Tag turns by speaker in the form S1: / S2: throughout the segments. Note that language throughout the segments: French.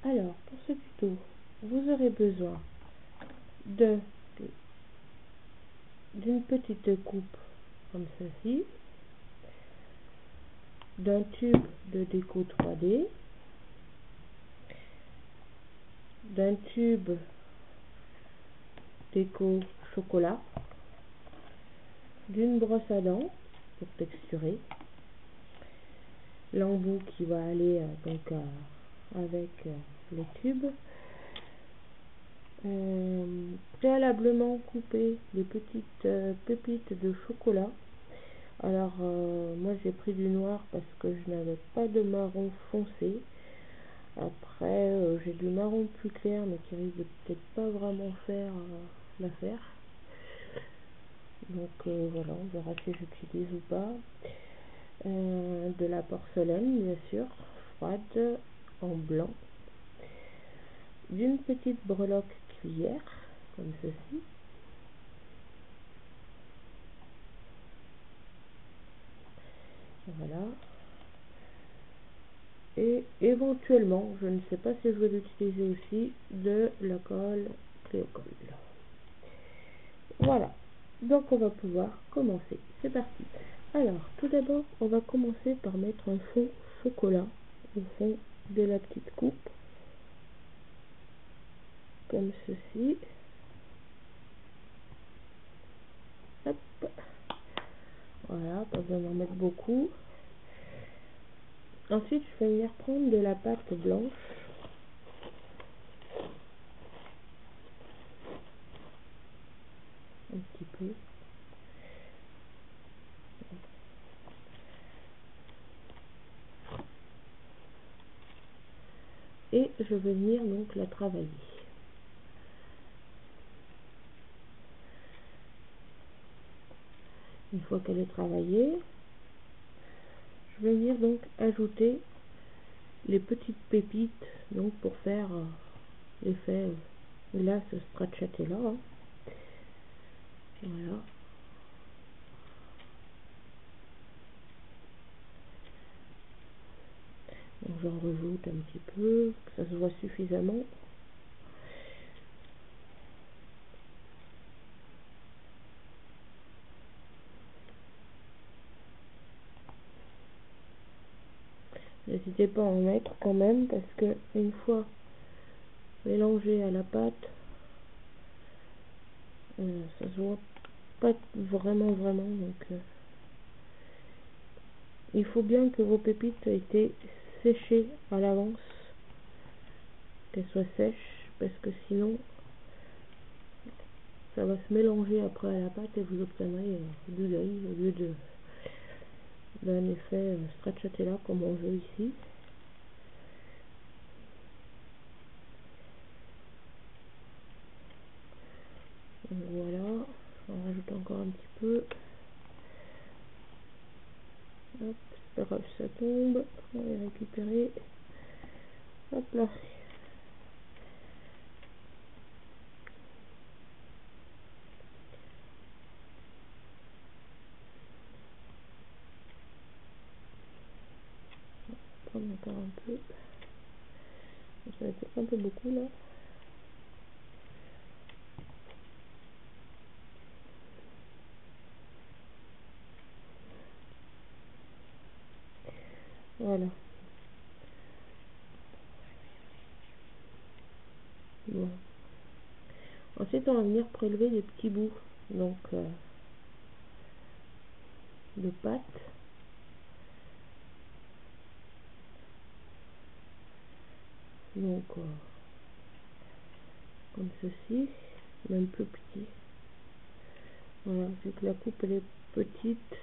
S1: Alors, pour ce tuto, vous aurez besoin d'une petite coupe comme ceci, d'un tube de déco 3D, d'un tube déco chocolat, d'une brosse à dents pour texturer, l'embout qui va aller avec le tube, préalablement couper les petites pépites de chocolat. Alors moi j'ai pris du noir parce que je n'avais pas de marron foncé. Après j'ai du marron plus clair mais qui risque de peut-être pas vraiment faire l'affaire. Donc voilà, on verra si j'utilise ou pas. De la porcelaine bien sûr, froide, en blanc. D'une petite breloque cuillère, comme ceci. Voilà. Et éventuellement, je ne sais pas si je vais l'utiliser aussi, de la colle Cléocol. Voilà. Donc on va pouvoir commencer. C'est parti. Alors, tout d'abord, on va commencer par mettre un fond chocolat au fond de la petite coupe. Comme ceci. Hop. Voilà, pas besoin d'en mettre beaucoup. Ensuite, je vais venir prendre de la pâte blanche. Un petit peu. Et je vais venir donc la travailler. Une fois qu'elle est travaillée, je vais venir donc ajouter les petites pépites donc pour faire l'effet glace stracciatella. Hein. Voilà. Donc j'en rajoute un petit peu, que ça se voit suffisamment. N'hésitez pas à en mettre quand même parce que une fois mélangé à la pâte, ça se voit pas vraiment donc il faut bien que vos pépites aient été séchées à l'avance, qu'elles soient sèches, parce que sinon ça va se mélanger après à la pâte et vous obtiendrez du gris au lieu d'un effet stracciatella comme on veut ici. Donc voilà, j'en rajoute encore un petit peu. Hop, c'est pas grave, ça tombe. On va les récupérer. Hop là. On va prendre encore un peu. Ça va être un peu beaucoup là. Voilà. Bon. Ensuite, on va venir prélever des petits bouts donc de pâte. Donc comme ceci, même plus petit. Voilà, vu que la coupe elle est petite.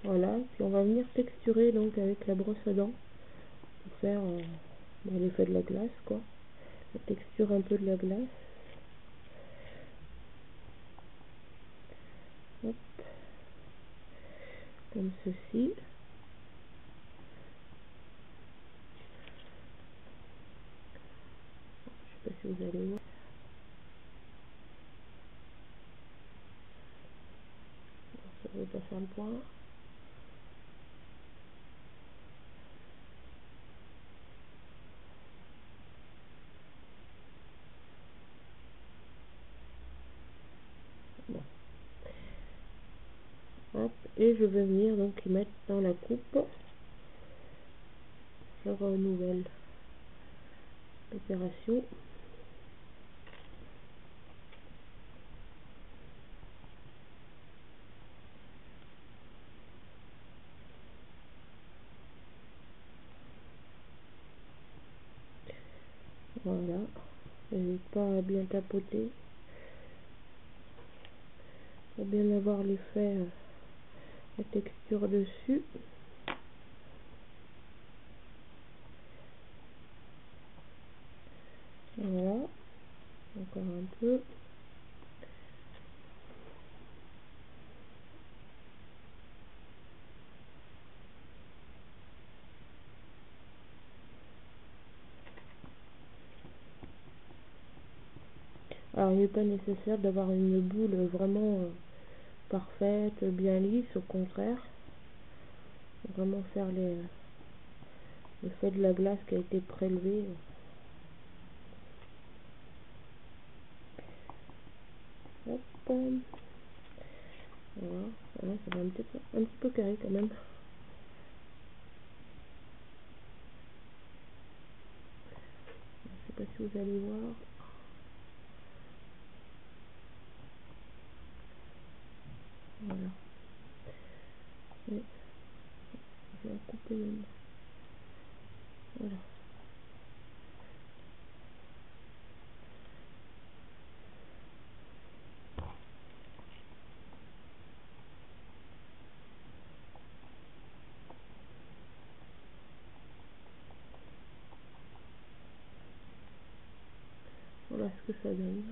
S1: Voilà, puis on va venir texturer donc avec la brosse à dents pour faire l'effet de la glace quoi. La texture un peu de la glace. Hop. Comme ceci. Je sais pas si vous allez voir. Ça ne veut pas faire le point. Hop, et je vais venir donc y mettre dans la coupe. Je renouvelle l'opération. Voilà, n'hésite pas à bien tapoter pour bien avoir l'effet, la texture dessus. Voilà, encore un peu. Alors il n'est pas nécessaire d'avoir une boule vraiment parfaite, bien lisse, au contraire. Vraiment faire le fait de la glace qui a été prélevée. Hop. Voilà, voilà, ça va un petit peu carré quand même. Je sais pas si vous allez voir. Voilà. Et je vais couper même. Voilà. Voilà ce que ça donne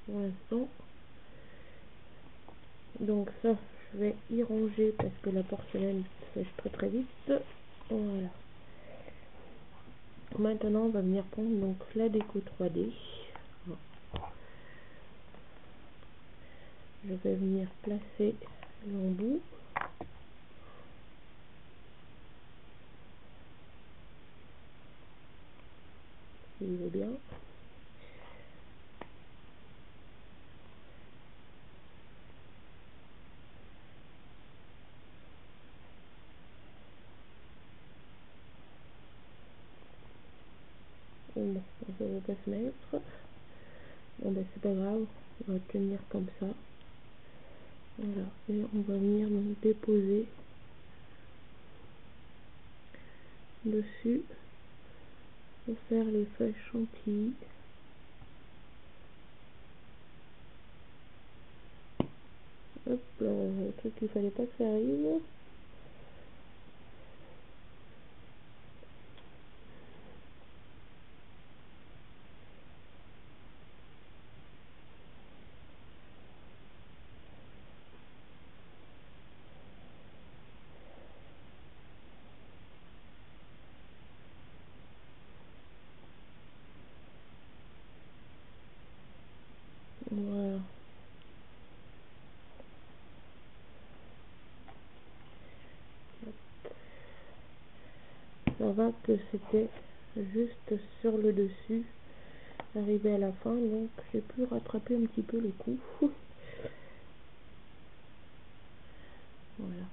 S1: pour l'instant. Donc ça, je vais y ranger parce que la porcelaine sèche très très vite. Voilà. Maintenant, on va venir prendre donc la déco 3D. Je vais venir placer l'embout. Il veut bien. Bon, ça ne va pas se mettre. Bon ben c'est pas grave, on va tenir comme ça. Voilà, et on va venir donc déposer dessus pour faire les feuilles chantilly. Hop là, le truc qu'il fallait pas que ça arrive. Voilà. Ça va que c'était juste sur le dessus, arrivé à la fin, donc j'ai pu rattraper un petit peu le coup. Voilà.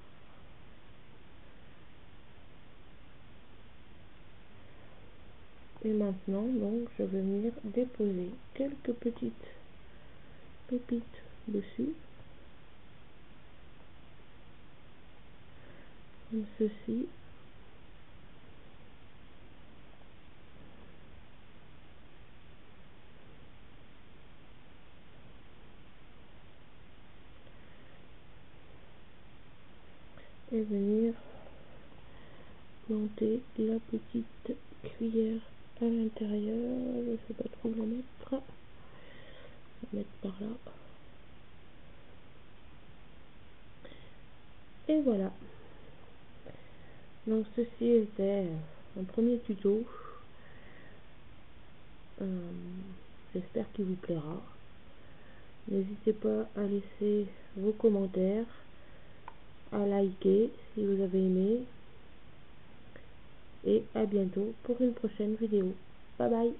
S1: Et maintenant, donc, je vais venir déposer quelques petites pépites dessus, comme ceci. Et venir planter la petite cuillère à l'intérieur. Je sais pas trop où la mettre. On va mettre par là. Et voilà. Donc ceci était un premier tuto. J'espère qu'il vous plaira. N'hésitez pas à laisser vos commentaires, à liker si vous avez aimé. Et à bientôt pour une prochaine vidéo. Bye bye.